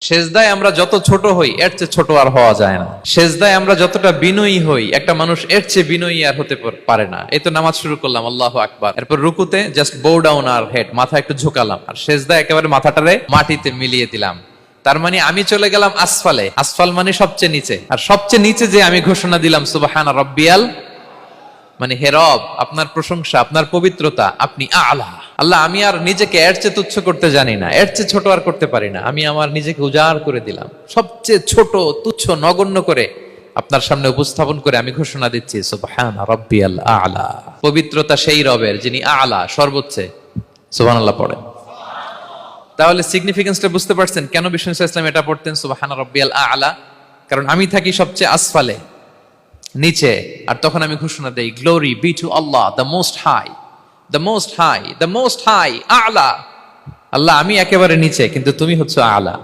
সেজদায় আমরা যত ছোট হই এর চেয়ে ছোট আর হওয়া যায় না। সেজদায় আমরা যতটা বিনয়ী হই একটা মানুষ এর চেয়ে বিনয়ী আর হতে পারে না। এই তো নামাজ শুরু করলাম, আল্লাহু আকবার, এরপর রুকুতে জাস্ট বো ডাউন আর হেড, মাথা একটু ঝুঁকালাম, আর সেজদায় একেবারে মাথাটারে মাটিতে মিলিয়ে দিলাম। তার মানে আমি চলে গেলাম আসফালে। আসফাল মানে সবচেয়ে নিচে, আর সবচেয়ে নিচে যে আমি ঘোষণা দিলাম সুবহানা রাব্বিয়াল, মানে হে রব, আপনার প্রশংসা, আপনার পবিত্রতা, আপনি আলা। আল্লাহ, আমি আর নিজেকে এর চেয়ে তুচ্ছ করতে জানি না, এর চেয়ে ছোট আর করতে পারি না। আমি আমার নিজেকে উজাড় করে দিলাম, সবচেয়ে ছোট, তুচ্ছ, নগণ্য করে আপনার সামনে উপস্থাপন করে আমি ঘোষণা দিচ্ছি সুবহানা রাব্বিয়াল আলা। পবিত্রতা সেই রবের যিনি আলা, সর্বোচ্চে। সুবহানাল্লাহ পড়েন। তাহলে সিগনিফিকেন্সটা বুঝতে পারছেন কেন বিষ্ণু ইসলাম এটা পড়তেন সুবহানা রাব্বিয়াল আলা? কারণ আমি থাকি সবচেয়ে আসফালে, নিচে, আর তখন আমি ঘোষণা দেই glory be to Allah the most high, the most high, the most high আলা। আল্লাহ, আমি একেবারে নিচে কিন্তু তুমি হচ্ছে আলা।